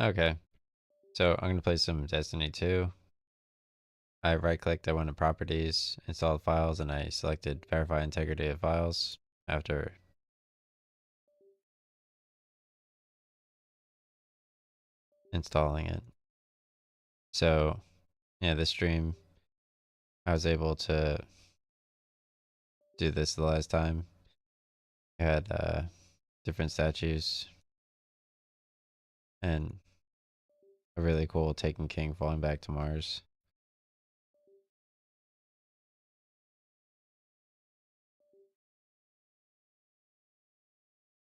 Okay, so I'm gonna play some Destiny 2. I right-clicked, I went to Properties, installed files, and I selected Verify Integrity of Files after installing it. So, yeah, this stream, I was able to do this the last time. I had different statues and a really cool Taken King falling back to Mars.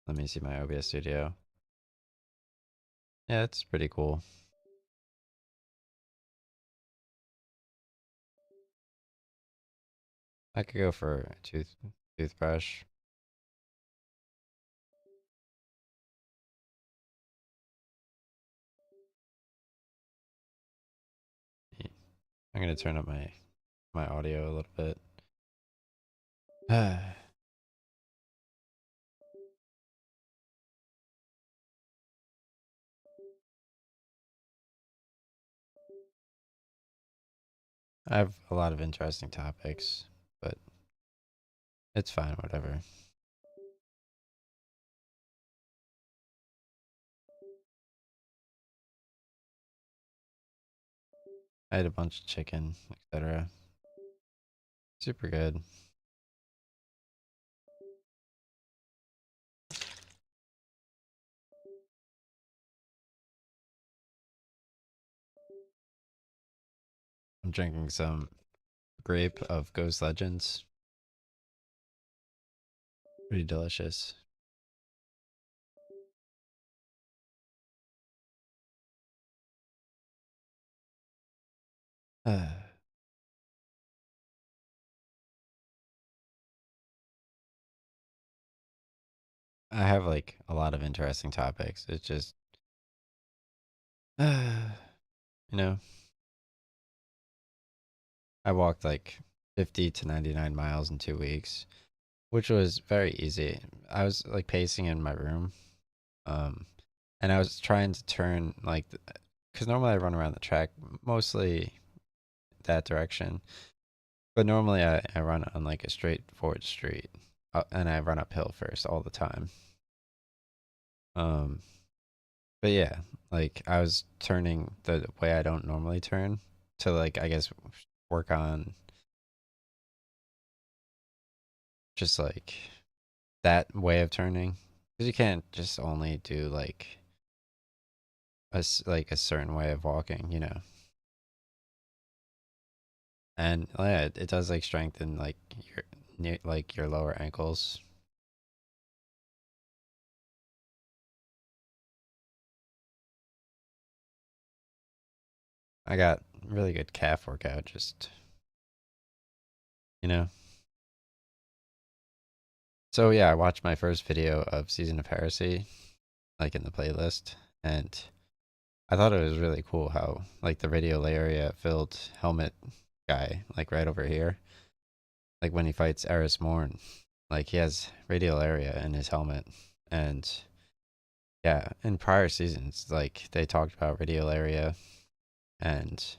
Let me see my OBS Studio. Yeah, it's pretty cool. I could go for a toothbrush. I'm gonna turn up my audio a little bit. I have a lot of interesting topics, but it's fine, whatever. I had a bunch of chicken, etc. Super good. I'm drinking some grape of Ghost Legends. Pretty delicious. I have like a lot of interesting topics. It's just, you know, I walked like 50 to 99 miles in 2 weeks, which was very easy. I was like pacing in my room, um, and I was trying to turn like, because normally I run around the track mostly that direction, but normally I run on like a straightforward street, and I run uphill first all the time. Um, but yeah, like I was turning the way I don't normally turn to like I guess work on just like that way of turning because you can't just only do like like a certain way of walking, you know. And yeah, it does like strengthen like your near like your lower ankles. I got really good calf workout, just you know. So yeah, I watched my first video of Season of Heresy, like in the playlist, and I thought it was really cool how like the radial area filled helmet guy, like right over here, like when he fights Eris Morn, like he has radial area in his helmet, and yeah, in prior seasons, like they talked about radial area, and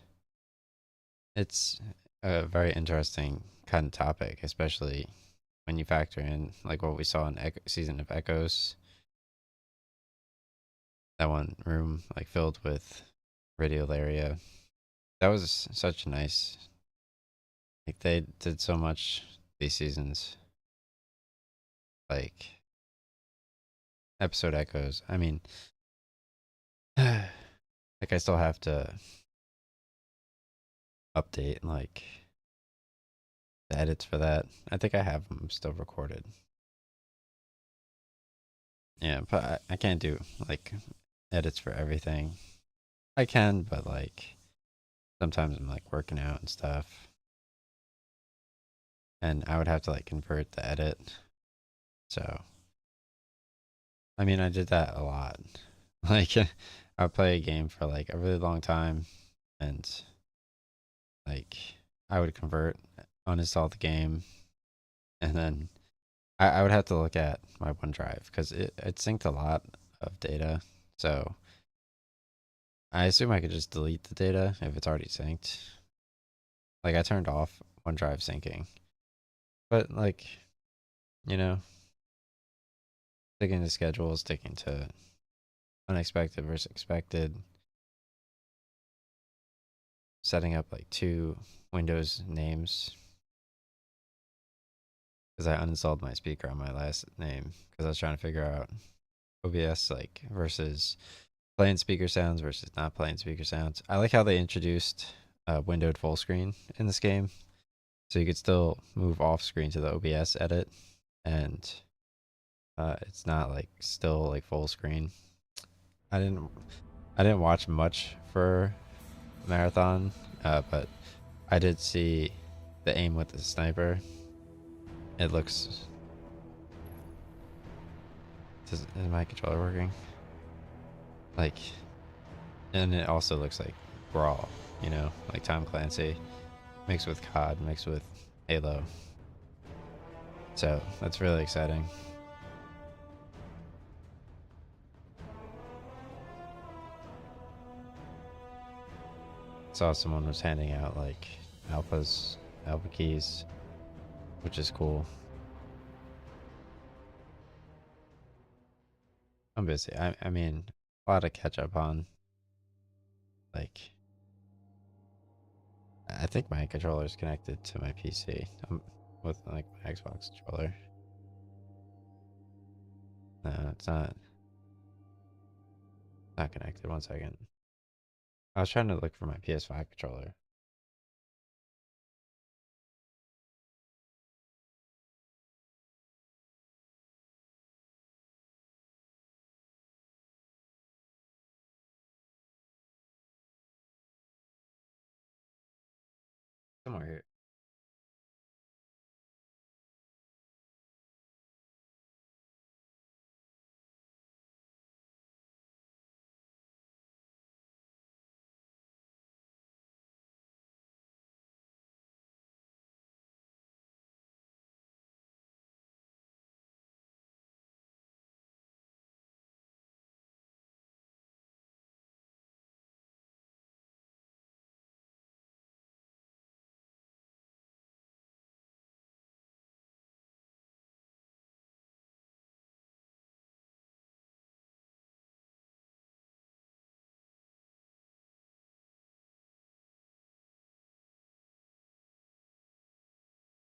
it's a very interesting kind of topic, especially when you factor in like what we saw in Season of Echoes, that one room like filled with radial area. That was such a nice, like they did so much these seasons, like episode echoes. I mean, like I still have to update like the edits for that. I think I have them still recorded. Yeah, but I can't do like edits for everything. I can, but like sometimes I'm like working out and stuff, and I would have to like convert the edit. So, I mean, I did that a lot. Like, I would play a game for like a really long time, and like I would convert, uninstall the game, and then I would have to look at my OneDrive because it synced a lot of data. So I assume I could just delete the data if it's already synced. Like I turned off OneDrive syncing, but like, you know, sticking to schedule, sticking to unexpected versus expected, setting up like two Windows names because I uninstalled my speaker on my last name because I was trying to figure out OBS like versus playing speaker sounds versus not playing speaker sounds. I like how they introduced windowed full screen in this game, so you could still move off screen to the OBS edit, and it's not like still like full screen. I didn't I didn't watch much for Marathon, but I did see the aim with the sniper. It looks. Is my controller working? Like, and it also looks like Brawl, you know, like Tom Clancy mixed with COD, mixed with Halo. So that's really exciting. Saw someone was handing out like alpha keys, which is cool. I'm busy. I mean, a lot to catch up on. Like, I think my controller is connected to my PC. With like my Xbox controller. No, it's not. Not connected. One second. I was trying to look for my PS5 controller. Somewhere here.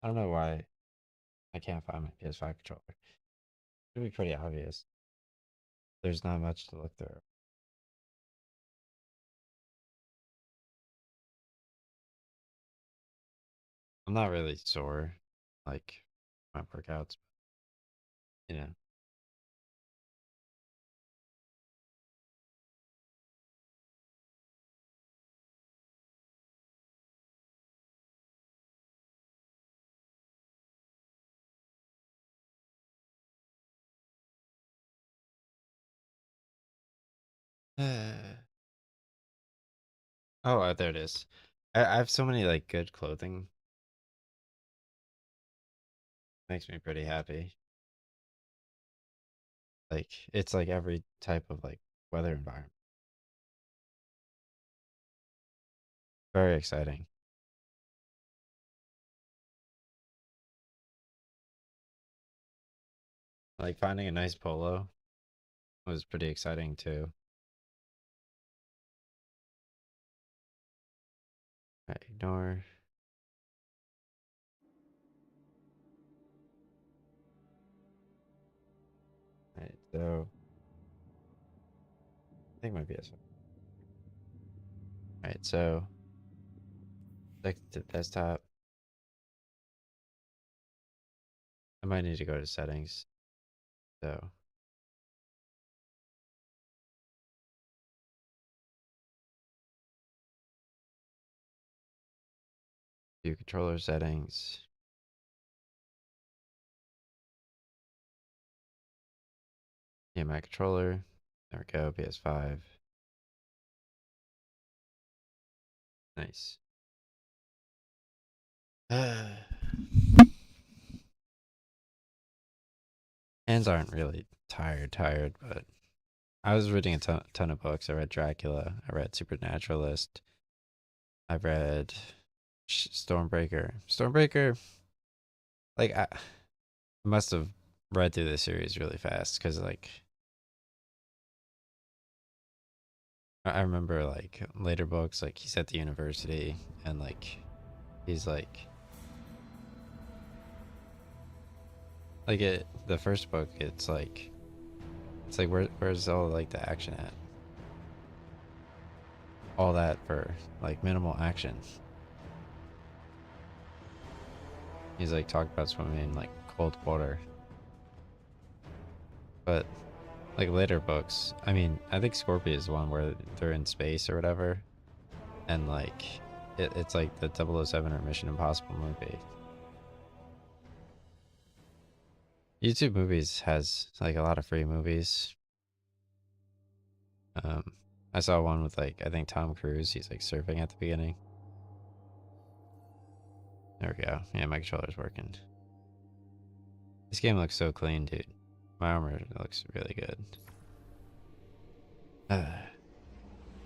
I don't know why I can't find my PS5 controller. It'd be pretty obvious. There's not much to look through. I'm not really sore, like my workouts, you know. Oh, there it is. I have so many like good clothing. Makes me pretty happy. Like it's like every type of like weather environment. Very exciting. Like finding a nice polo was pretty exciting too. Right, ignore. Right, so I think my PS. Right, so like the desktop. I might need to go to settings. So view controller settings. Yeah, my controller. There we go. PS5. Nice. Hands aren't really tired, but I was reading a ton of books. I read Dracula. I read Supernaturalist. I read Stormbreaker. Stormbreaker, like I must have read through the series really fast because like I remember like later books, like he's at the university and like he's like it the first book it's like where's all like the action at? All that for like minimal action. He's like talked about swimming in like cold water. But like later books, I mean, I think Scorpio is one where they're in space or whatever, and like it's like the 007 or Mission Impossible movie. YouTube movies has like a lot of free movies. Um, I saw one with like I think Tom Cruise. He's like surfing at the beginning. There we go. Yeah, my controller's working. This game looks so clean, dude. My armor looks really good. Let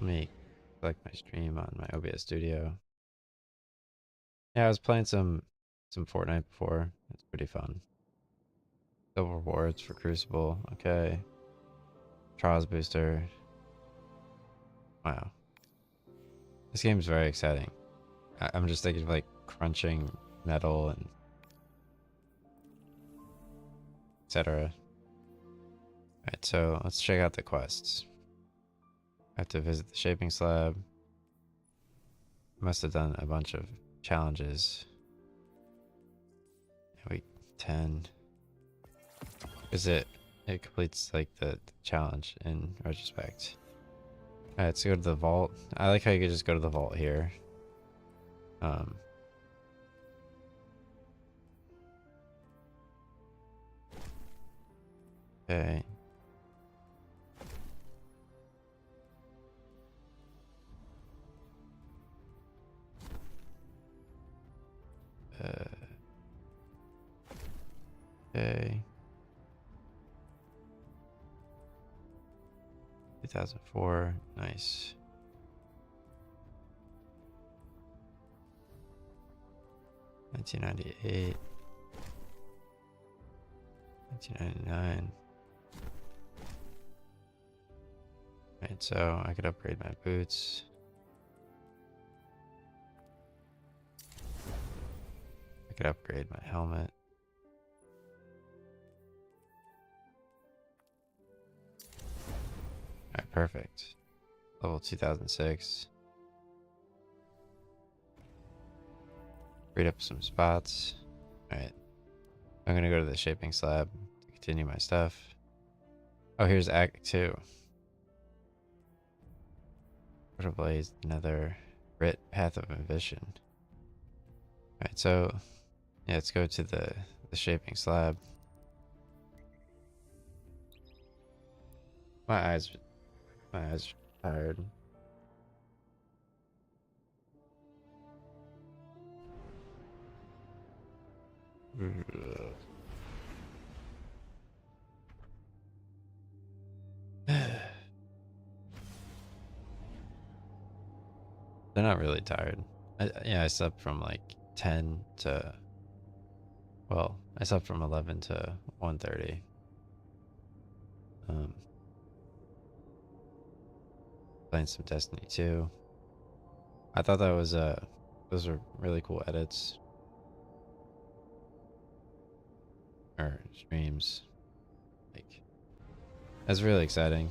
me select my stream on my OBS Studio. Yeah, I was playing some Fortnite before. It's pretty fun. Double rewards for Crucible. Okay. Trials booster. Wow. This game is very exciting. I'm just thinking of like crunching metal and etc. Alright, so let's check out the quests. I have to visit the shaping slab. Must have done a bunch of challenges. Week 10. Is it completes like the challenge in retrospect. Alright, let's go to the vault. I like how you could just go to the vault here. Okay. Okay. 2004. Nice. 1998. 1999. Right, so I could upgrade my boots. I could upgrade my helmet. Alright, perfect. Level 2006. Read up some spots. Alright. I'm gonna go to the shaping slab to continue my stuff. Oh, here's Act 2. Portal Blaze, Nether, Writ, Path of Ambition. Alright, so yeah, let's go to the shaping slab. My eyes are tired. They're not really tired. Yeah, I slept from like 10 to, well, I slept from 11 to 1:30. Playing some Destiny 2. I thought that was those were really cool edits or streams. Like that's really exciting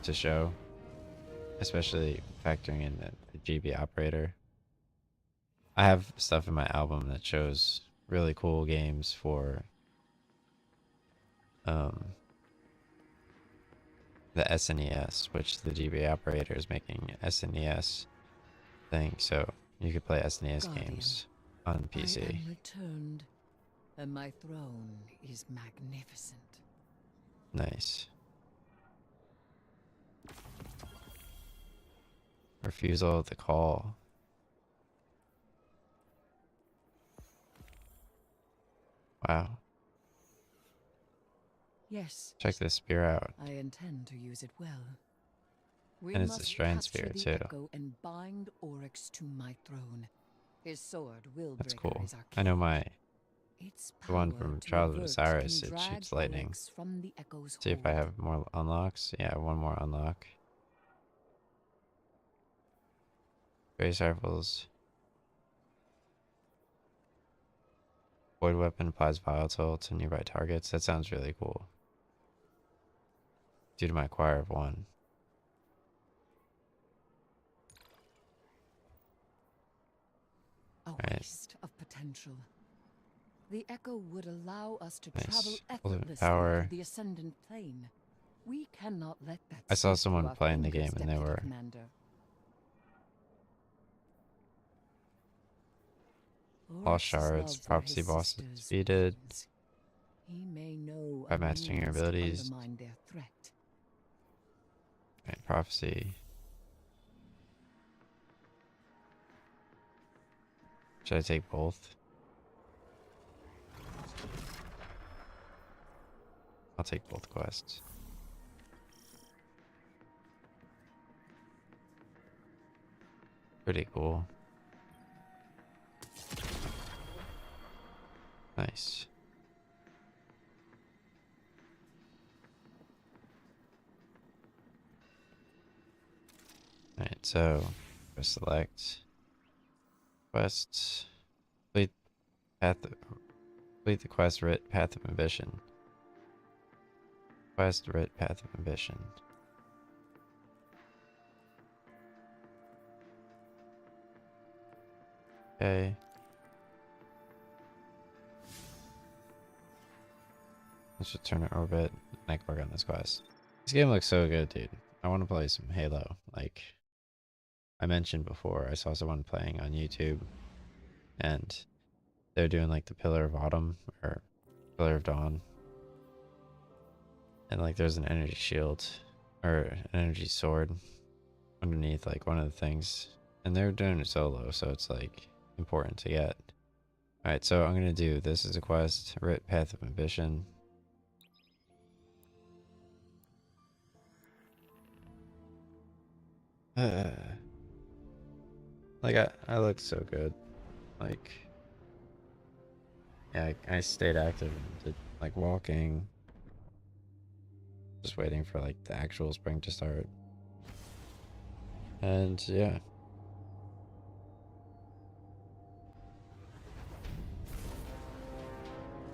to show, especially factoring in the GB operator. I have stuff in my album that shows really cool games for the SNES, which the GB operator is making SNES thing, so you could play SNES Guardian, games on PC. I am returned, and my throne is magnificent. Nice. Refusal of the call. Wow. Yes, Check this spear out. I intend to use it well. We And it's a must shrine capture spear the too. Echo and bind Oryx to my throne. His sword will That's breaker cool. is our I know key. my Its the one power from to Trials of avert Osiris, can it drag shoots lightning. Oryx from the Echo's See if I hold. have more unlocks. Yeah, one more unlock. Race rifles. Void weapon applies volatile to nearby targets. That sounds really cool. Due to my acquire of 1. A Alright, waste of potential. The Echo would allow us to travel nice. Ultimate effortlessly power. through the Ascendant Plane. We cannot let that I saw slip through someone our playing the fingers, game and they Deputy were Commander. lost Oryx's shards, love for prophecy his bosses sisters defeated burns. He may know by a mastering your means to abilities. undermine their threat. Right, prophecy. Should I take both? I'll take both quests. Pretty cool. Nice. Alright, so press select. Quests. Complete path. Complete the quest writ Path of Ambition. Quest writ Path of Ambition. Okay. Let's return to orbit. I can work on this quest. This game looks so good, dude. I want to play some Halo. Like I mentioned before, I saw someone playing on YouTube, and they're doing like the Pillar of Autumn or Pillar of Dawn, and like there's an energy shield or an energy sword underneath like one of the things, and they're doing it solo, so it's like important to get. All right, so I'm gonna do this as a quest: Writ Path of Ambition. Like I look so good. Like yeah, I stayed active and did like walking, just waiting for like the actual spring to start. And yeah.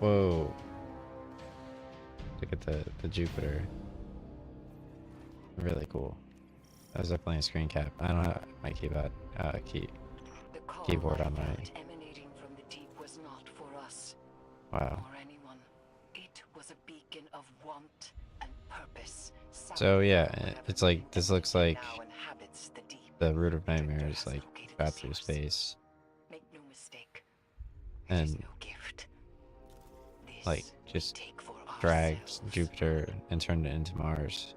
Whoa. Look at the Jupiter. Really cool. That was definitely a screen cap. I don't have my keyboard The call keyboard I on my felt emanating from the deep was not for us wow. or anyone. It was a beacon of want and purpose. So yeah, Whatever it's like this looks like now inhabits the deep. the Root of Drifter Nightmares has like located shot the through source. space Make no mistake. It is and no gift. This like we just take for dragged ourselves. Jupiter and turned it into Mars.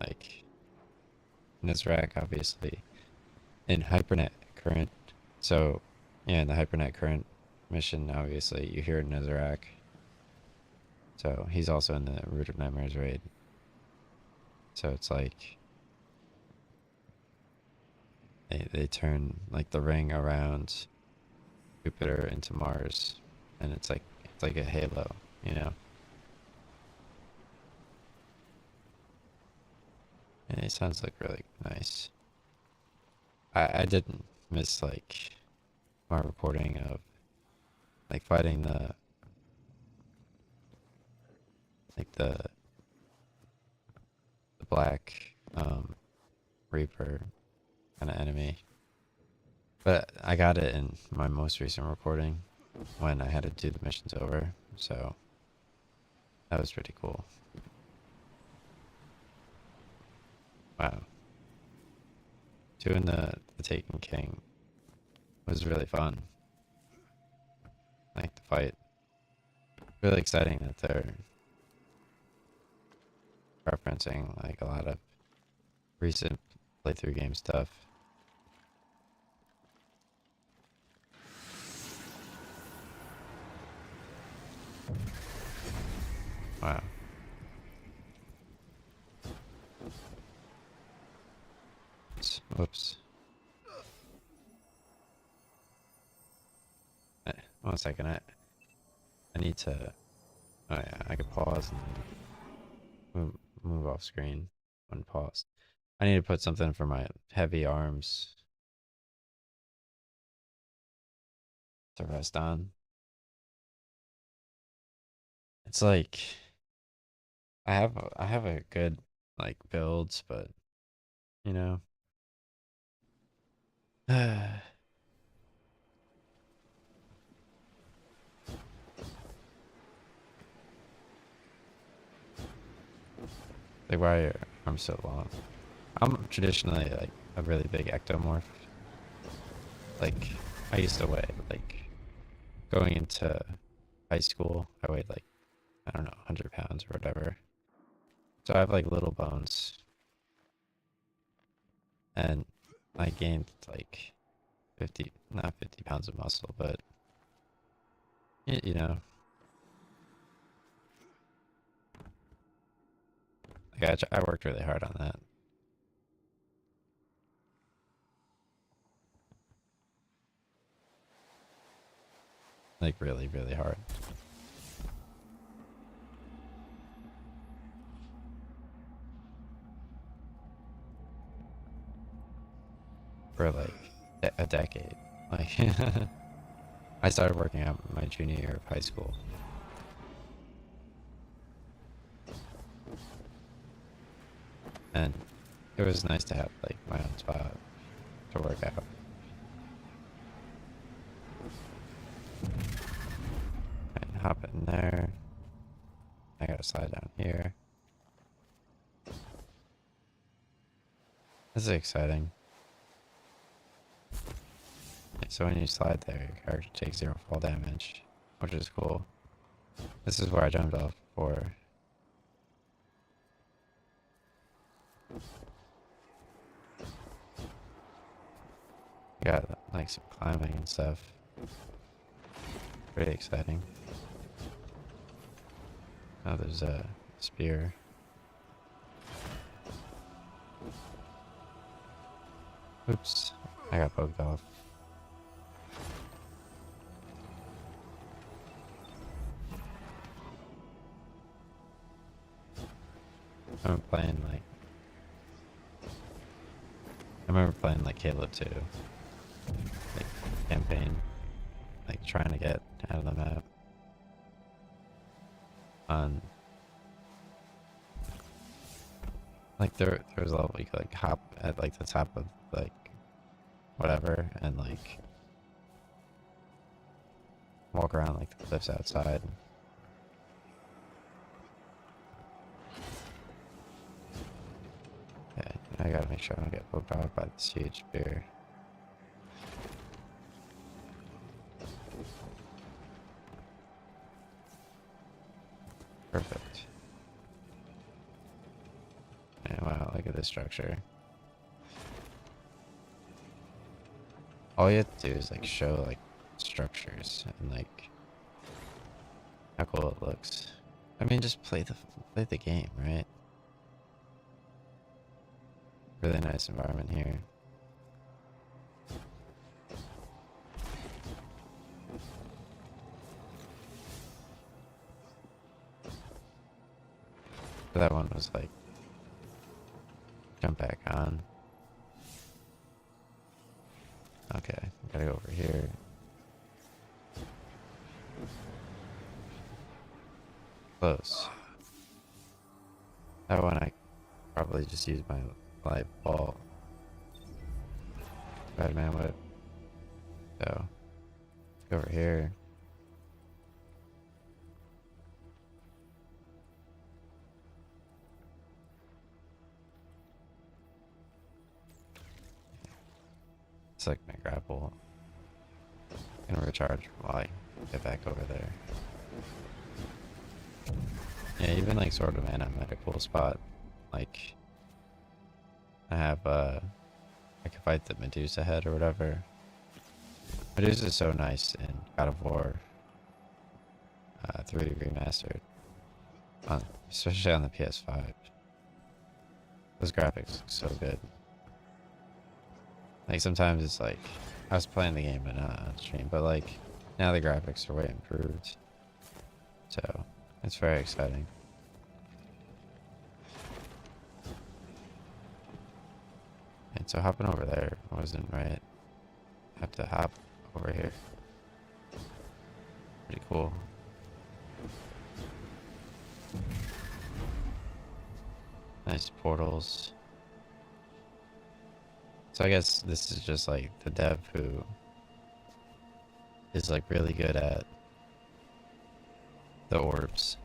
Like Nezrak obviously in Hypernet current. So yeah, in the Hypernet current mission, obviously you hear Nezrak. So he's also in the Root of Nightmares raid. So it's like they turn like the ring around Jupiter into Mars, and it's like a halo, you know. And it sounds like really nice. I didn't miss like my recording of like fighting the like the black Reaper kind of enemy. But I got it in my most recent recording when I had to do the missions over, so that was pretty cool. Wow. Doing the Taken King was really fun. Like the fight. Really exciting that they're referencing like a lot of recent playthrough game stuff. Wow. Whoops. 1 second. I need to. Oh yeah, I could pause and move off screen when paused. I need to put something for my heavy arms to rest on. It's like I have a good like builds, but you know. Like why are your arms so long? I'm traditionally like a really big ectomorph. Like I used to weigh like going into high school, I weighed like I don't know 100 pounds or whatever. So I have like little bones, and I gained like 50, not 50 pounds of muscle, but you know, like I worked really hard on that. Like really, really hard. For like a decade. Like I started working out my junior year of high school. And it was nice to have like my own spot to work out. And hop in there. I gotta slide down here. This is exciting. So when you slide there, your character takes 0 fall damage, which is cool. This is where I jumped off before. Got like some climbing and stuff. Pretty exciting. Oh, there's a spear. Oops, I got poked off. I'm playing like I remember playing like Halo 2, like campaign, like trying to get out of the map. On like there was a level you could like hop at like the top of like whatever and like walk around like the cliffs outside. Okay, I gotta make sure I don't get poked off by this huge spear. Perfect. And wow, look at this structure. All you have to do is like show like structures and like how cool it looks. I mean, just play the game, right? Really nice environment here. That one was like jump back on. Okay, gotta go over here. Close. That one I probably just used my light ball. Batman whip. So, go over here. It's like my grapple. Gonna recharge while I get back over there. Yeah, even like Sword of Mana, I'm at a cool spot. Like, I have, I can fight the Medusa head or whatever. Medusa is so nice in God of War 3 Remastered. especially on the PS5. Those graphics look so good. Like sometimes it's like I was playing the game but not on stream, but like now the graphics are way improved. So it's very exciting. And so hopping over there wasn't right. Have to hop over here. Pretty cool. Nice portals. So I guess this is just like the dev who is like really good at the orbs.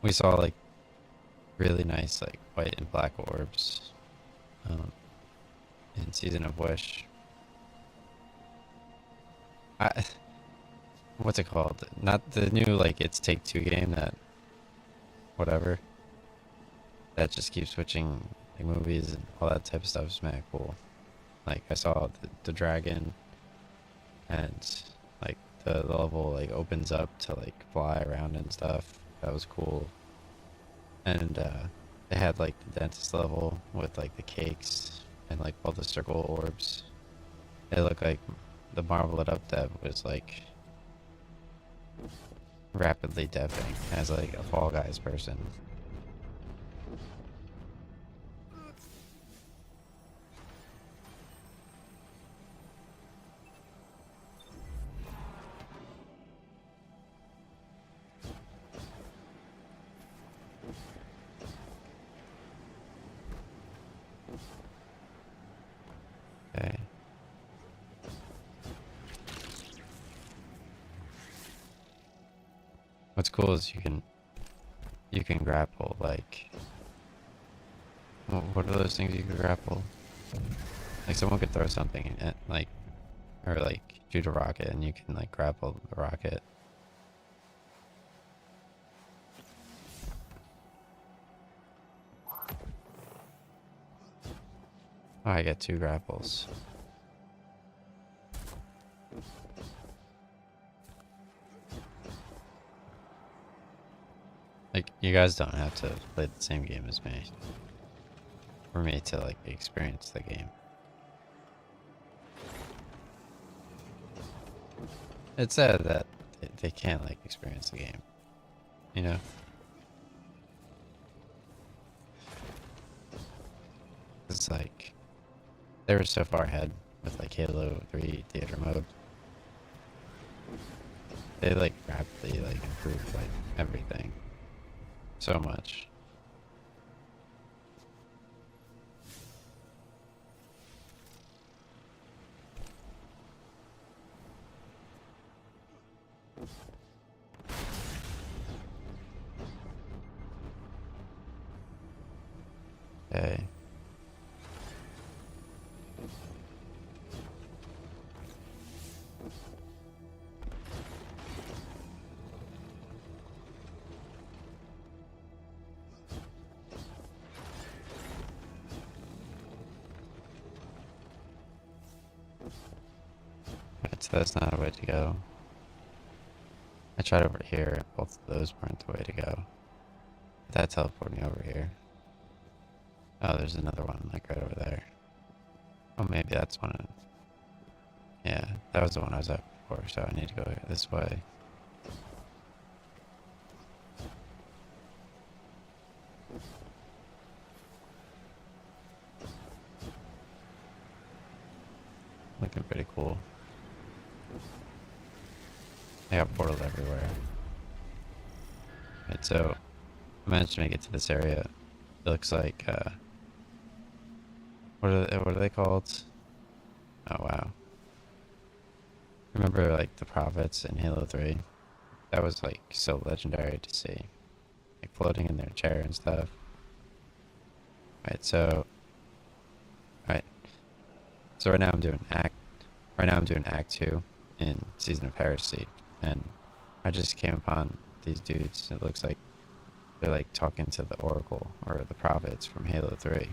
We saw like really nice like white and black orbs in Season of Wish. What's it called? Not the new like It's Take-Two game that whatever. That just keeps switching like movies and all that type of stuff is mad cool. Like I saw the dragon and like the level like opens up to like fly around and stuff. That was cool. And they had like the dentist level with like the cakes and like all the circle orbs. It looked like the Marvel It Up dev was like rapidly deving as like a Fall Guys person. Okay. What's cool is you can grapple like what are those things you can grapple? Like someone could throw something at like or like shoot a rocket and you can like grapple the rocket. Oh, I get 2 grapples. Like, you guys don't have to play the same game as me for me to like experience the game. It's sad that they can't like experience the game, you know? It's like they were so far ahead with like Halo 3 theater mode. They like rapidly like improved like everything so much. Okay. Right, so that's not a way to go. I tried over here, both of those weren't the way to go. That teleported me over here. Oh, there's another one, like right over there. Oh, maybe that's one. Yeah, that was the one I was at before, so I need to go this way. Looking pretty cool. I got portals everywhere. Right, so I managed to make it to this area. It looks like what are they called? Oh wow. Remember like the prophets in Halo 3? That was like so legendary to see. Like floating in their chair and stuff. Right, so right. So right now I'm doing Act 2 in Season of Heresy, and I just came upon these dudes. It looks like they're like talking to the Oracle or the prophets from Halo 3.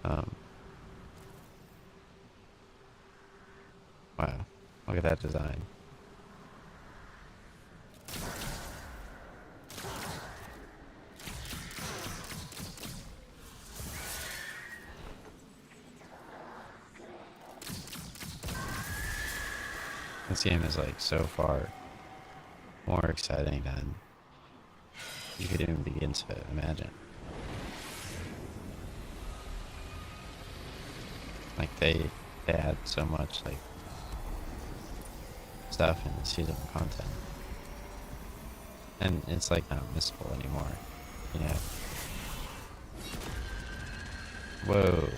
Wow, look at that design. This game is like so far more exciting than you could even begin to imagine. Like they add so much like stuff in the season content, and it's like not missable anymore. You know. Whoa.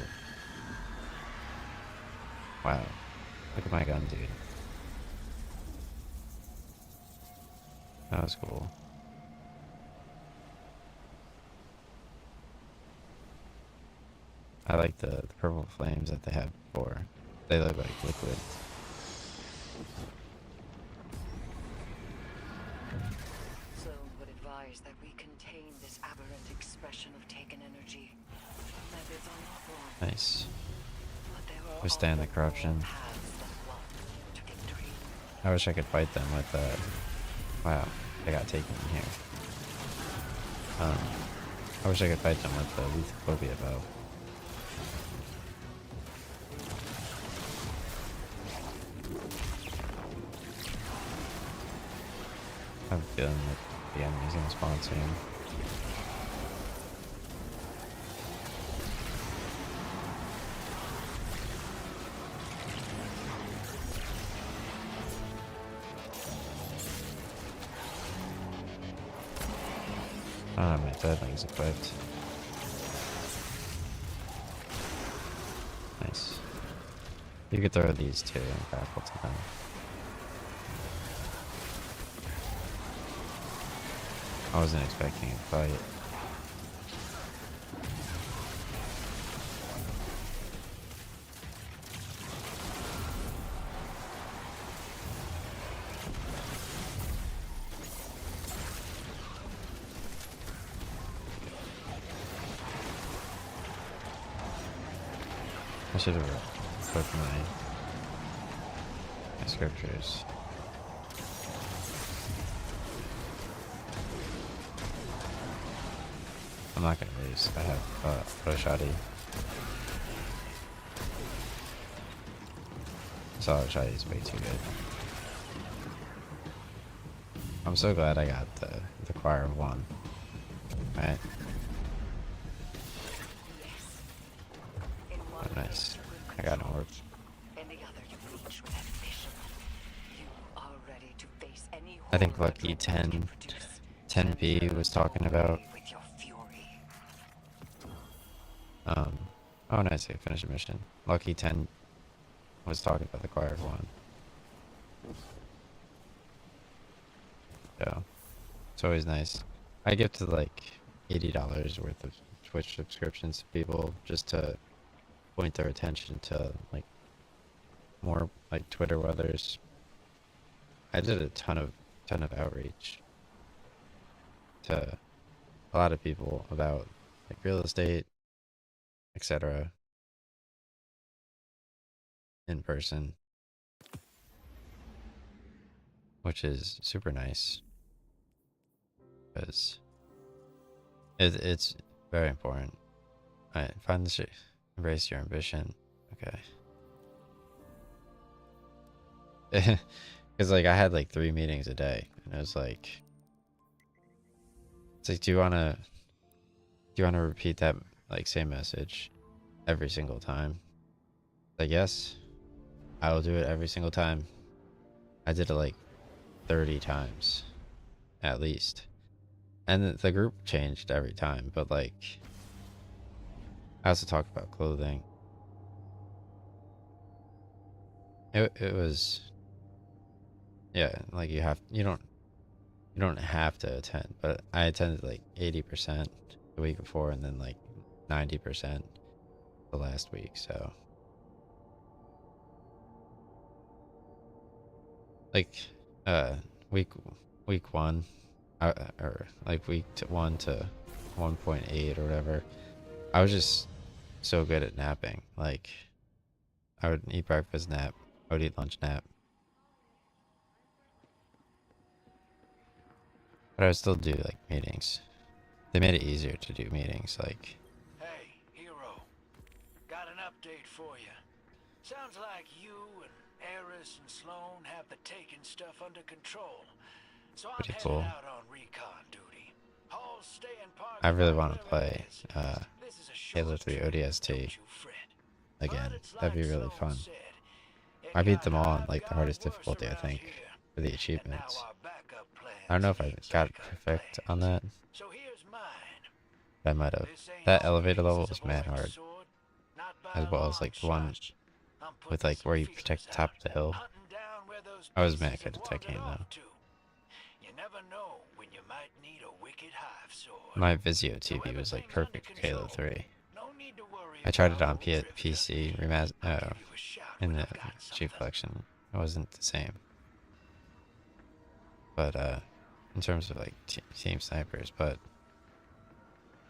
Wow. Look at my gun, dude. That was cool. I like the purple flames that they had before. They look like liquid. Zone would advise that we contain this aberrant expression of taken energy. Methods are not wrong, Nice. but there are Withstand the often corruption. more paths than one to victory. I wish I could fight them with wow, I got taken in here. I wish I could fight them with the Lethophobia bow. I have a feeling that the enemy's gonna spawn soon. I don't have my deadlings equipped. Nice. You could throw these too and grapple to them. I wasn't expecting a fight. I should have equipped my scriptures. I'm not gonna lose. I have Roshadi. Solid Shadi is way too good. I'm so glad I got the Choir of One. Right? In one Oh, nice. place you will I got an control, orb. in the other you reach with ambition. You are ready to face any I think horror Lucky your mind 10 can produce. 10B was talking about. With your fury. Oh nice, I finished a mission. Lucky 10 was talking about the Choir of One. So it's always nice. I gifted like $80 worth of Twitch subscriptions to people just to point their attention to like more like Twitter weathers. I did a ton of outreach to a lot of people about like real estate, etc. in person, which is super nice because it's very important. I find this embrace your ambition. Okay. Because like I had like 3 meetings a day, and it was like, it's like, do you wanna repeat that like same message every single time? Like, yes, I will do it every single time. I did it like 30 times at least, and the group changed every time. But like, I also talked about clothing. It was, yeah, like you don't have to attend, but I attended like 80% the week before, and then like 90% the last week. So like week 1, or like week 1 to 1.8 or whatever, I was just so good at napping. Like I would eat breakfast, nap, I would eat lunch, nap, but I would still do like meetings. They made it easier to do meetings. Like, Hey, Hero. Got an update for you. Sounds like you and Eris and Sloan have the Taken stuff under control. So I'm Pretty headed cool. out on recon duty. Hall's staying I parked really by want to whoever play it is. This is a Halo short 3 trip, ODST don't you fret. again. But it's That'd like be really Sloan fun. said, it I beat got them all on hot, like the got hardest worse difficulty, I around think, here. for the And now achievements. our backup I don't know plans if I eats got it backup perfect on plans. that. So here's mine. But I might have. This ain't That all elevator level pieces was of man orange hard, sword, not by as a well as long like the one shot. I'm with putting like some where you feelers protect the out, top of the hill. hunting down where those I was mad pieces good have at wandered Tekken though. off to. You never know when you might need a wicked hive sword. My Vizio So TV was like everything's under perfect for Halo control. 3. No need to worry I tried it about on old Drifter. PC I'll give you a shout in when the I've got Chief something. Collection. It wasn't the same. But in terms of like team snipers, but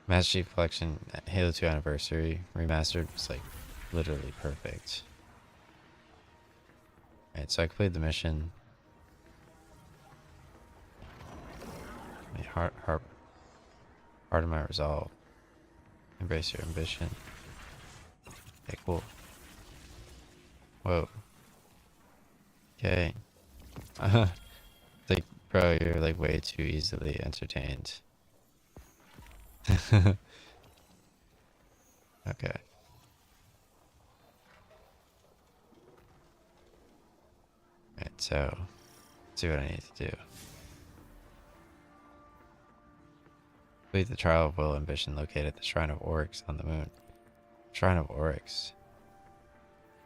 Master Chief Collection Halo 2 Anniversary Remastered was like literally perfect. Alright, so I completed the mission. Heart of my resolve. Embrace your ambition. Okay, cool. Whoa. Okay. Like, bro, you're like way too easily entertained. Okay. Alright, so let's see what I need to do. Complete the Trial of Will ambition located at the Shrine of Oryx on the moon. Shrine of Oryx.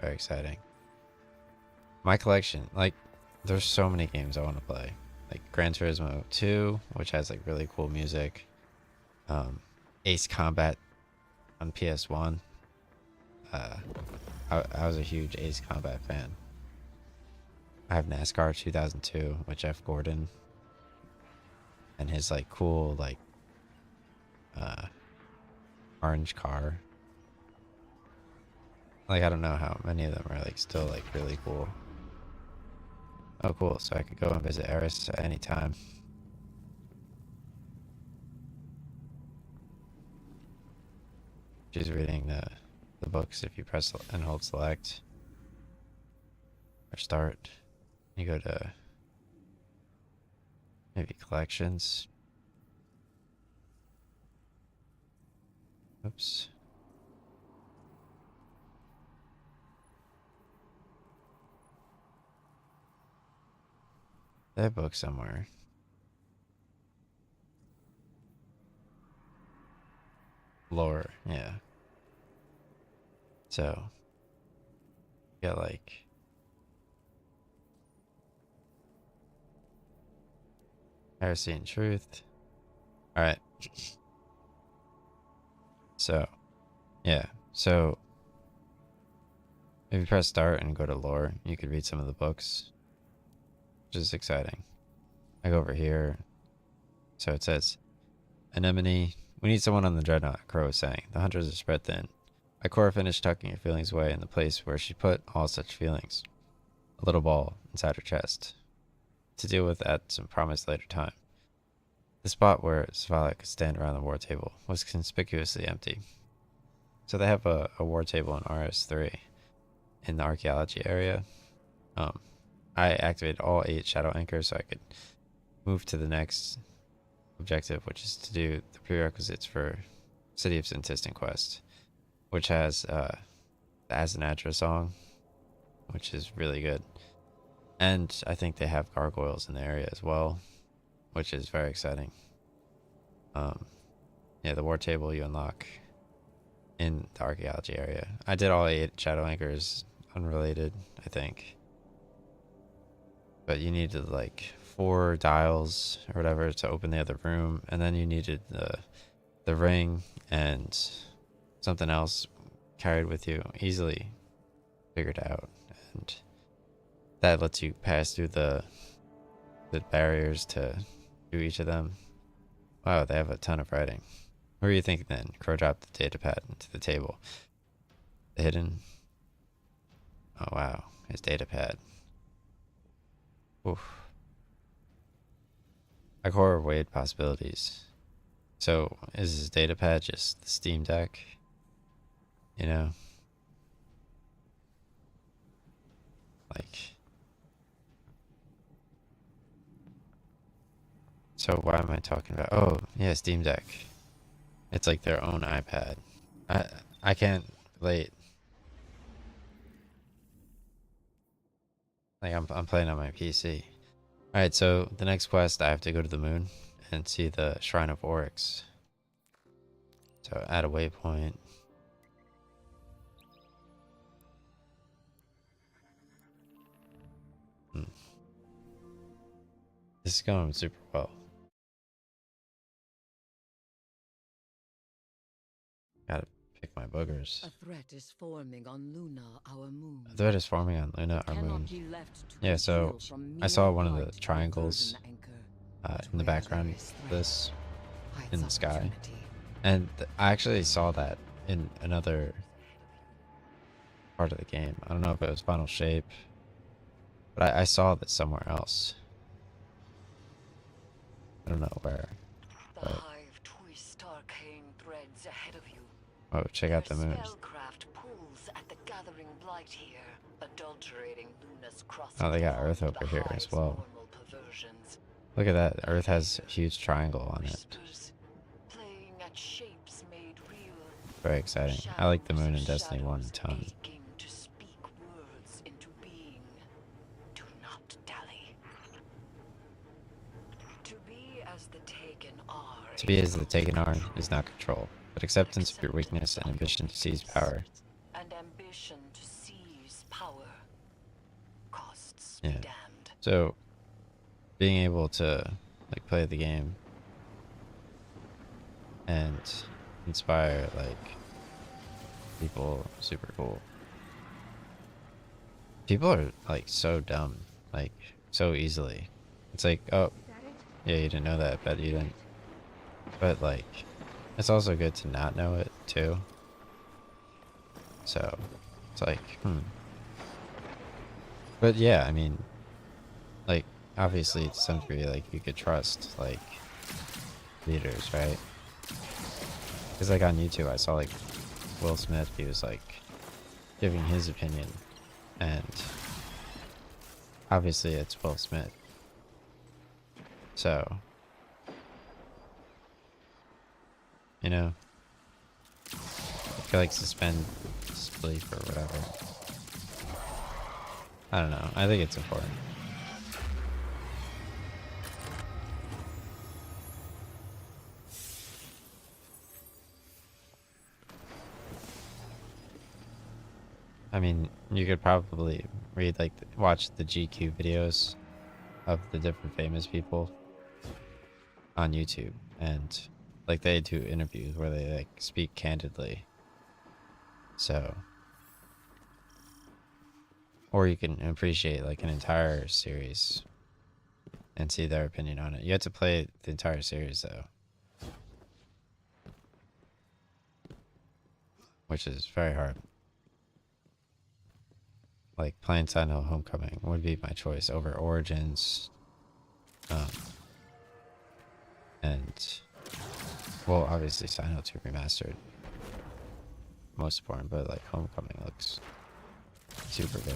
Very exciting. My collection, like, there's so many games I want to play. Like Gran Turismo 2, which has like really cool music. Ace Combat on PS1. I was a huge Ace Combat fan. I have NASCAR 2002 with Jeff Gordon and his like cool like orange car. Like, I don't know how many of them are like still like really cool. Oh cool, so I could go and visit Eris at any time. She's reading the books. If you press and hold select or start, you go to maybe collections. Oops. They have books somewhere. Lore, yeah. So, you got like Heresy and Truth. Alright. So, yeah. So, if you press start and go to lore, you could read some of the books, which is exciting. I go over here. So it says, Anemone, we need someone on the Dreadnought, Crow was saying. The hunters are spread thin. Ikora finished tucking her feelings away in the place where she put all such feelings. A little ball inside her chest. To deal with at some promised later time. The spot where Zavala could stand around the war table was conspicuously empty. So they have a war table in RS3 in the archaeology area. I activated all 8 shadow anchors so I could move to the next objective, which is to do the prerequisites for City of Sintistan quest, which has the Azanadra song, which is really good. And I think they have gargoyles in the area as well, which is very exciting. Yeah, the war table you unlock in the archaeology area. I did all 8 shadow anchors, unrelated, I think. But you needed like 4 dials or whatever to open the other room, and then you needed the ring and something else carried with you, easily figured out, and that lets you pass through the barriers to do each of them. Wow, they have a ton of writing. What were you thinking then? Crow dropped the data pad into the table. The hidden. Oh wow, his data pad. Oof. Ikora weighed possibilities. So is his data pad just the Steam Deck? You know? Like, so why am I talking about? Oh, yeah, Steam Deck. It's like their own iPad. I can't relate. Like I'm playing on my PC. All right, so the next quest, I have to go to the moon and see the Shrine of Oryx. So add a waypoint. This is going super well. Gotta pick my boogers. A threat is forming on Luna, our moon. A threat is forming on Luna, our Cannot moon. be left to Yeah, so reveal from I saw mere one of the light triangles diversion anchor. in the Where background there of is threat, this hides in the sky. opportunity. And I actually saw that in another part of the game. I don't know if it was Final Shape, but I saw this somewhere else. I don't know where. The But, hive twist arcane threads ahead of you. oh, check out the Their moon. spellcraft pulls at the gathering blight here, adulterating Luna's crossing. Oh, they got beyond Earth over the here as hive's well. normal perversions. Look at that. Earth has a huge triangle on it. Whispers, playing at shapes made real. Very exciting. I like the moon in Shadows of Destiny 1 a shadows ton. aching to speak words into being. Do not dally. To be as the Taken are. To be as the Taken are is not control, but acceptance of your weakness and ambition to seize power. And ambition to seize power. Costs Yeah. be damned. So, being able to like play the game and inspire like people, super cool. People are like so dumb, like so easily. It's like, oh, yeah, you didn't know that, but you didn't. But like, it's also good to not know it too. So, it's like, But yeah, I mean, like, obviously to some degree, like, you could trust, like, leaders, right? Because, like, on YouTube, I saw, like, Will Smith, he was, like, giving his opinion, and obviously it's Will Smith. So, you know, if he likes to suspend disbelief or whatever. I don't know. I think it's important. I mean, you could probably read, like, watch the GQ videos of the different famous people on YouTube, and, like, they do interviews where they, like, speak candidly. So, or you can appreciate, like, an entire series and see their opinion on it. You have to play the entire series, though, which is very hard. Like, playing Silent Hill Homecoming would be my choice over Origins. And, well, obviously Silent Hill 2 Remastered. Most important, but, like, Homecoming looks super good.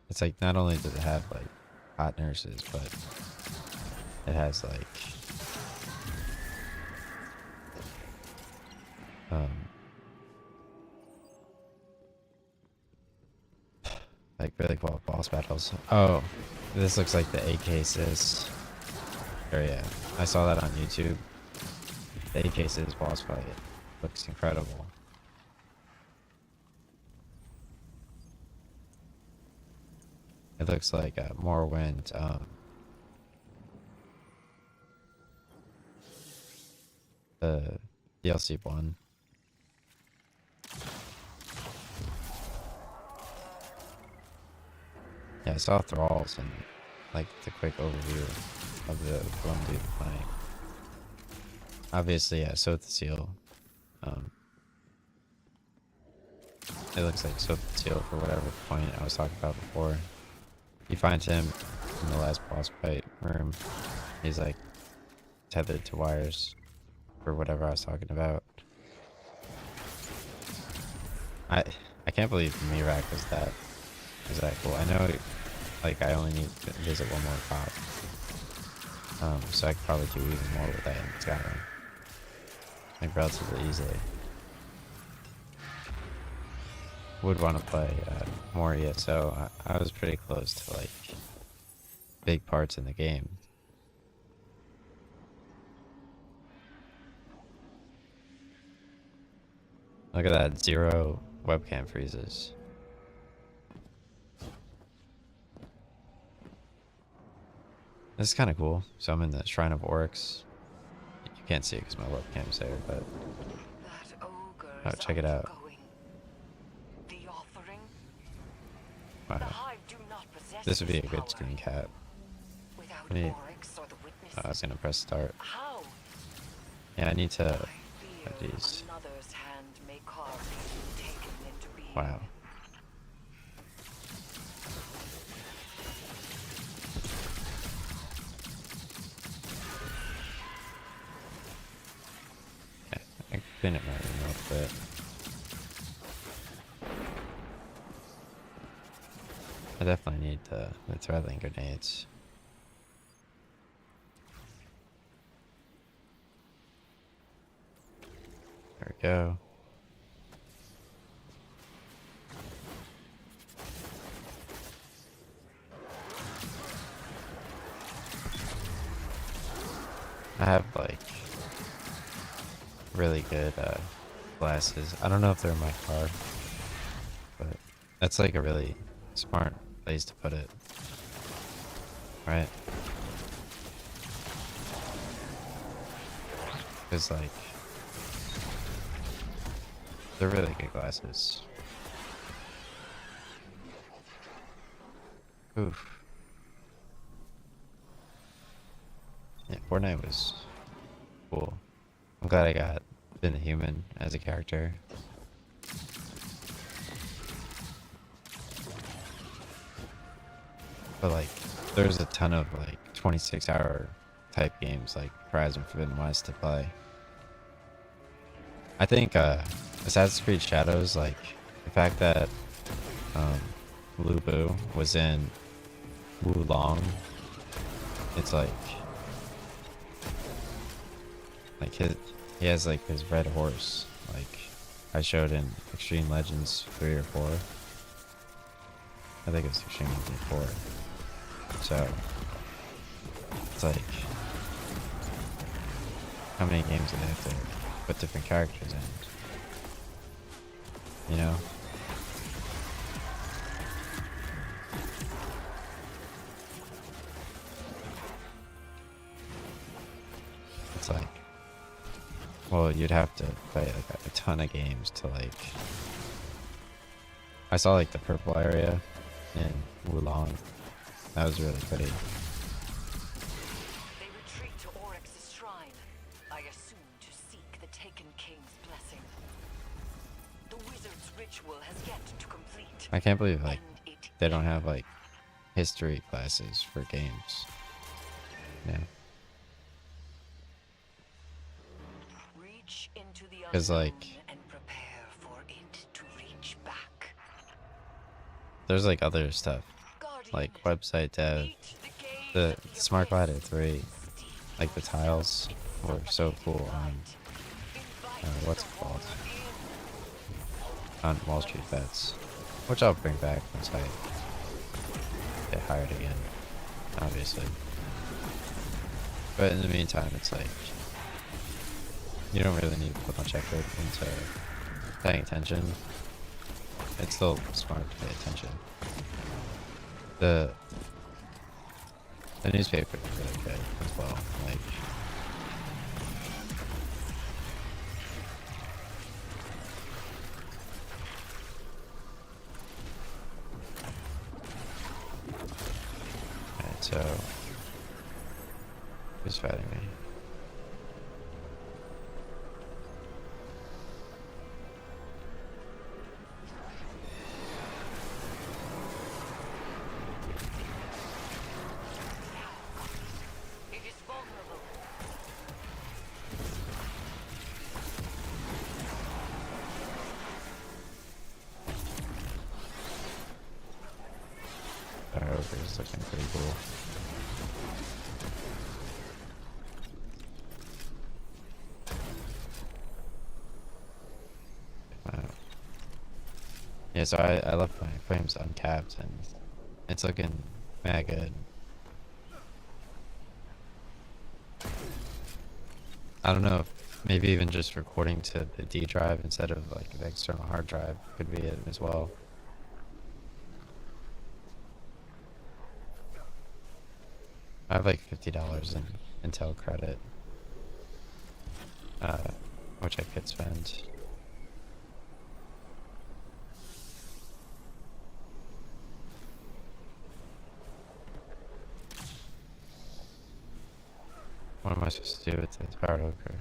It's like, not only does it have, like, hot nurses, but it has, like, like, really cool boss battles. Oh, this looks like the AK-Sis area. I saw that on YouTube. The AK-Sis boss fight looks incredible. It looks like Morrowind, the DLC one. Yeah, I saw Thralls and, like, the quick overview of the one dude playing. Obviously, yeah, Soth the Seal. It looks like Soth the Seal for whatever point I was talking about before. You find him in the last boss fight room. He's, like, tethered to wires for whatever I was talking about. I can't can't believe Mirak is that cool. I know, like, I only need to visit one more cop. So I could probably do even more with that in Skyrim. Like, relatively easily. Would want to play more ESO. I was pretty close to, like, big parts in the game. Look at that, 0 webcam freezes. This is kind of cool. So I'm in the Shrine of Oryx. You can't see it because my webcam's there, but That ogre oh, is check it out. outgoing. The offering? Wow. The Hive do not possess This would be a this good power. screen cap. Without I need- Oryx or the witnesses, I was gonna press start. how? Yeah, I need to. I fear These. another's hand may cause you taken into being. Wow. Yeah, I clean up my room real quick. I definitely need the threadling grenades. There we go. I have like really good glasses. I don't know if they're in my car, but that's like a really smart place to put it. Right? Because like they're really good glasses. Oof. Yeah, Fortnite was cool. I'm glad I got Been the Human as a character. But like, there's a ton of like 26-hour type games like Horizon Forbidden West to play. I think Assassin's Creed Shadows, like the fact that Lu Bu was in Wo Long, it's like he has like his red horse, like I showed in Extreme Legends 3 or 4. I think it's Extreme Legends 4. So it's like, how many games do they have to put different characters in? You know? It's like, well, you'd have to play like a ton of games to like. I saw like the purple area in Wo Long. That was really pretty. They retreat to Oryx's shrine, I assume to seek the Taken King's blessing. The wizard's ritual has yet to complete. I can't believe like and it they don't have like history classes for games. Yeah. reach into the 'Cause, like, unknown and prepare for it to reach back. There's like other stuff, Guardian, like website dev, meet the gaze the of the Smart Glider abyss. 3, like the tiles were so cool on Invite what's the it called? horror On Wall Street Bets, which I'll bring back once I get hired again, obviously. But in the meantime, it's like you don't really need to put much effort into paying attention. It's still smart to pay attention. The newspaper is really good as well. Like, alright, so who's fighting me? It is vulnerable. Yeah, so I left my frames uncapped and it's looking mad good. I don't know if maybe even just recording to the D drive instead of like the external hard drive could be it as well. I have like $50 in Intel credit, which I could spend. What am I supposed to do with this power ogre?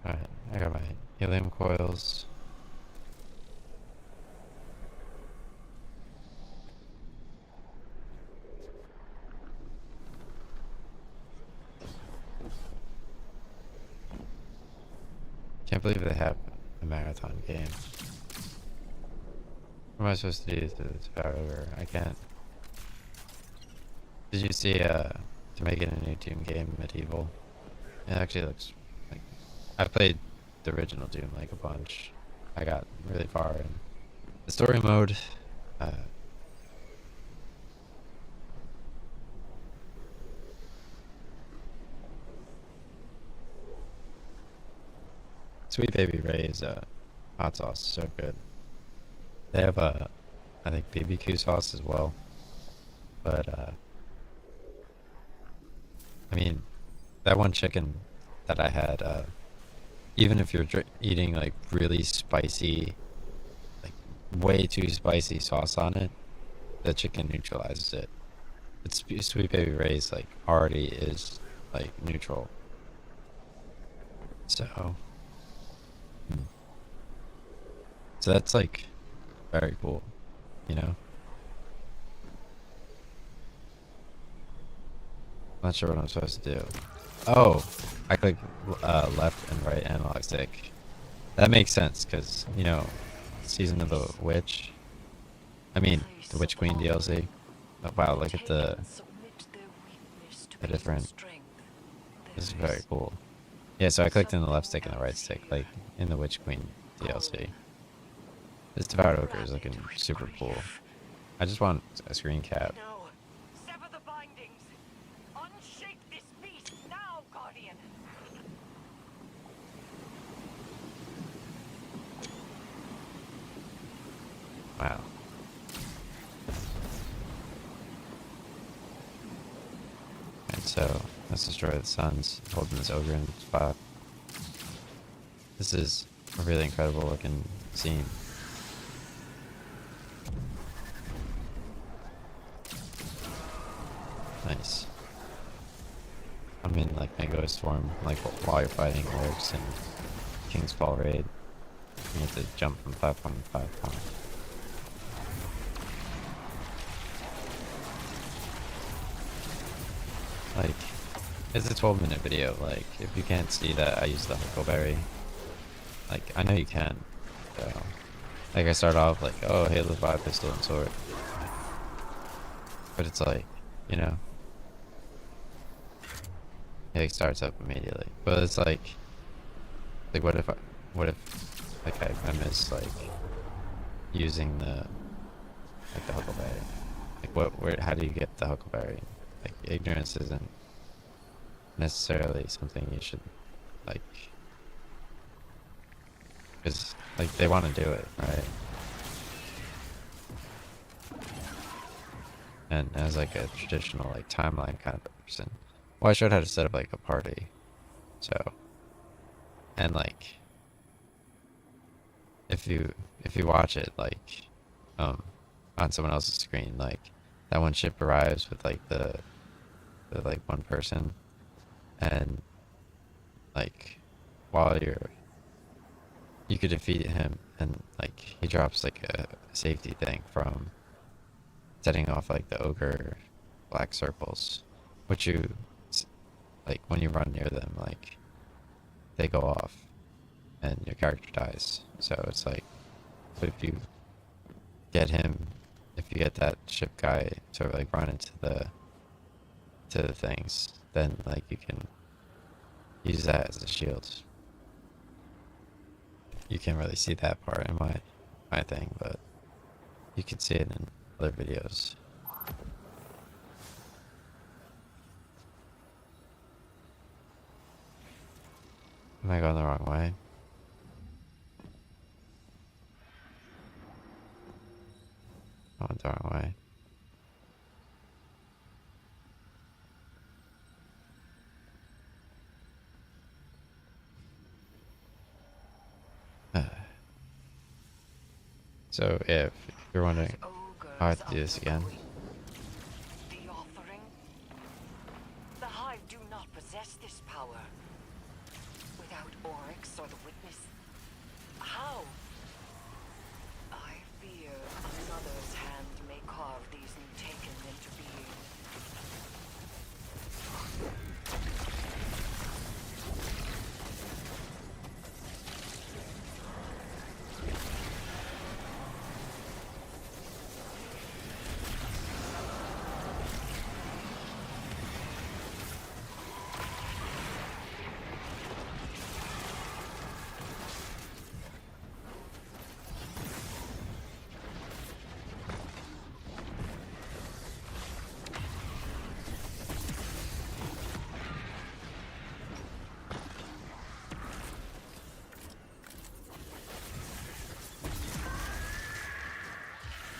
Alright, I got my helium coils. Can't believe they have a marathon game. What am I supposed to do to this power ogre? I can't. Did you see to make it a new Doom game, Medieval? It actually looks like I played the original Doom like a bunch. I got really far in the story mode. Sweet Baby Ray's hot sauce is so good. They have I think BBQ sauce as well, but I mean that one chicken that I had, even if you're eating like really spicy, like way too spicy sauce on it, the chicken neutralizes it. It's Sweet Baby Ray's like already is like neutral. So so that's like very cool, you know? Not sure what I'm supposed to do. Oh, I click left and right analog stick. That makes sense because, you know, Season of the Witch. I mean, the Witch Queen DLC. Oh, wow, look at the different. This is very cool. Yeah, so I clicked in the left stick and the right stick, like in the Witch Queen DLC. This Devoured Ogre is looking super cool. I just want a screen cap. No. Sever the bindings. Unshake this beast now, Guardian. Wow. And so, let's destroy the suns, holding this ogre in the spot. This is a really incredible looking scene. Nice. I'm in like Mega Storm, like while you're fighting orcs and King's Fall Raid. You have to jump from platform to platform. Like, it's a 12-minute video. Like, if you can't see that I use the Huckleberry, like, I know you can. So, like, I start off like, oh, Halo 5 pistol and sword. But it's like, you know, it starts up immediately. But it's like what if I miss like using the Huckleberry? Like how do you get the Huckleberry? Like ignorance isn't necessarily something you should like, because like they want to do it, right? And as like a traditional like timeline kind of person, well, I showed how to set up like a party. So, and like if you watch it like on someone else's screen, like that one ship arrives with like the like one person, and like while you could defeat him, and like he drops like a safety thing from setting off like the ogre black circles, which you like when you run near them, like they go off and your character dies. So it's like, but if you get him if you get that ship guy to like run into the things, then like you can use that as a shield. You can't really see that part in my thing, but you can see it in other videos. Am I going the wrong way? I went the wrong way. So if you're wondering how I have to do this again, The offering? The Hive do not possess this power. Without Oryx or the Witness, how? I fear another's hand may carve these new Taken into being.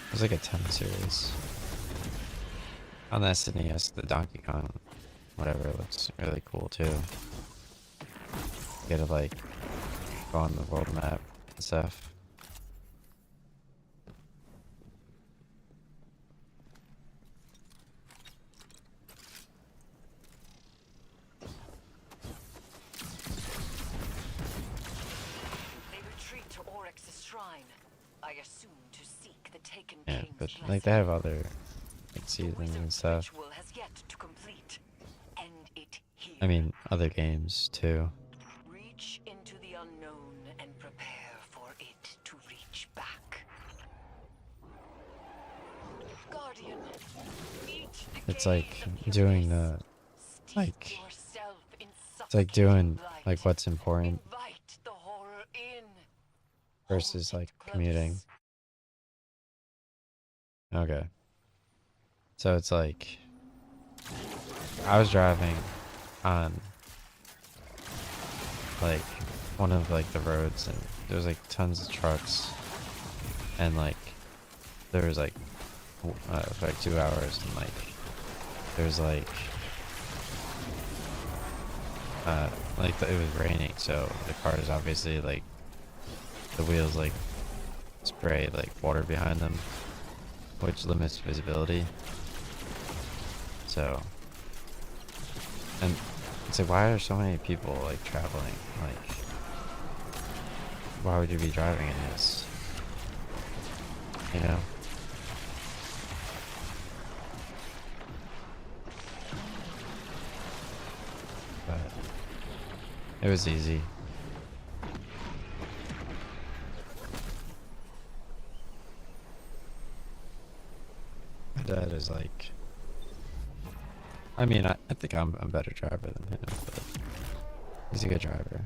it was like a 10 series. On the SNES, the Donkey Kong, whatever, looks really cool too. You gotta like go on the world map and stuff. They retreat to Oryx's shrine. I assume to seek the Taken Yeah, King's but blessing. like they have other like The seasons and wizard's stuff. ritual has yet to complete. End it here. I mean, other games too. Reach into the unknown and prepare for it to reach back. Guardian, meet the It's like gaze of doing Helios. Steep like yourself in it's like suffocating doing light. like what's important Invite the horror in. versus Hold like it commuting. close. Okay. So it's like I was driving on like one of like the roads and there was like tons of trucks and like there was like for like 2 hours and like there's like it was raining, so the cars obviously like the wheels like spray like water behind them, which limits visibility. So, and it's like, why are so many people like traveling? Like, why would you be driving in this? You know? But it was easy. My dad is like, I mean, I think I'm a better driver than him, but he's a good driver.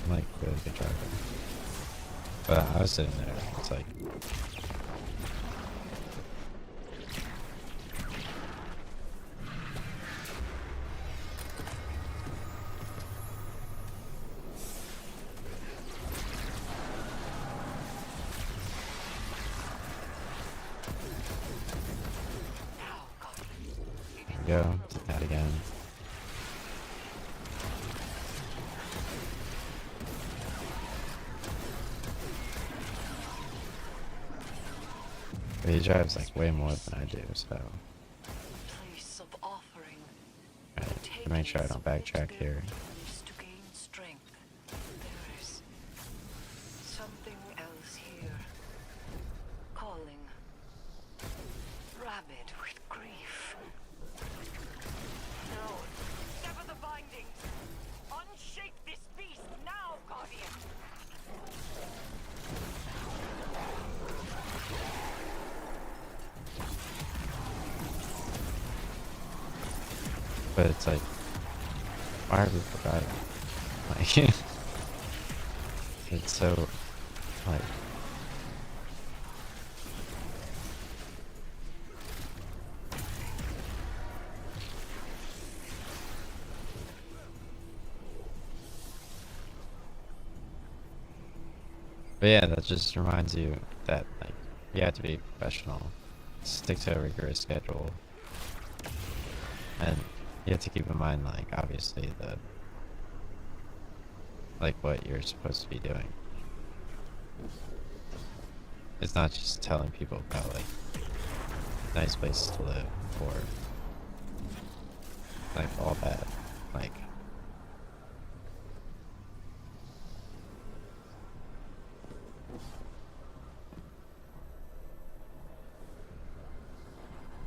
I'm like a really good driver. But I was sitting there, it's like, Now, Guardian. go, did that again. But he drives like way more than I do, so Place of offering. to make sure I don't backtrack here. To gain strength. There is something else here. Calling. Rabid with grief. No. Sever the bindings. Unshake this beast now, Guardian. But it's like, why are people dying? Like, it's so, like, but yeah, that just reminds you that, like, you have to be professional, stick to a rigorous schedule, and you have to keep in mind, like, obviously, like, what you're supposed to be doing. It's not just telling people about, like, nice places to live, or, like, all that, like,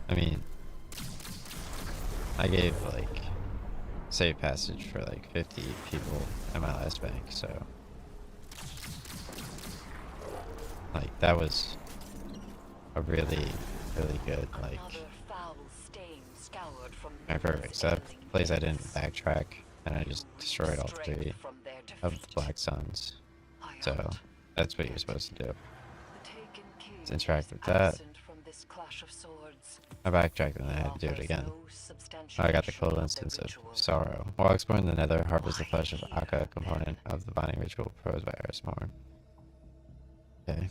I mean, I gave, like, save passage for, like, 50 people at my last bank, so, like, that was a really, really good, like, Another foul stain scoured from my perfect. So that ailing place I didn't veins. backtrack, and I just destroyed all Strength 3 from their of the defeat. Black Suns. I So hunt. that's what you're supposed to do. The Taken King Let's interact is with that. absent from this clash of swords. I backtracked and I He had to do it offers again. no I got the substantiation cold of instance of ritual. sorrow. While exploring the nether, harvest the Why flesh of here, Akka, component then? of the binding ritual proposed by Erismore. Okay.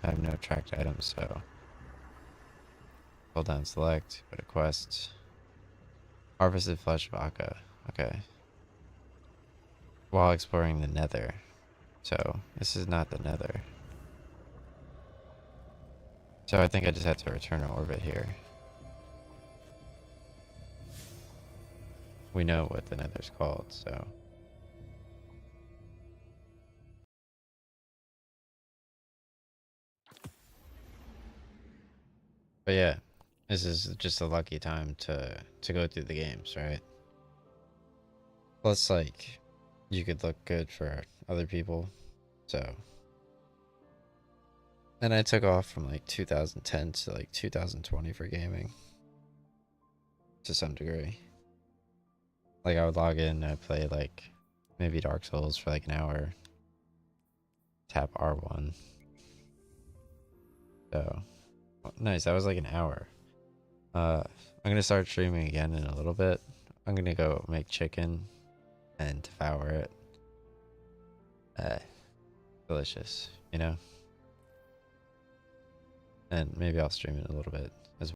I have no tracked items, so hold down select, go to quest. Harvested flesh of Akka. Okay. While exploring the nether. So this is not the nether. So I think I just have to return to orbit here. We know what the nether's called, so. But yeah, this is just a lucky time to go through the games, right? Plus, like, you could look good for other people, so. And I took off from like 2010 to like 2020 for gaming. To some degree. Like, I would log in, I'd play like maybe Dark Souls for like an hour. Tap R1. So, nice, that was like an hour. I'm gonna start streaming again in a little bit. I'm gonna go make chicken and devour it. Delicious, you know? And maybe I'll stream it a little bit as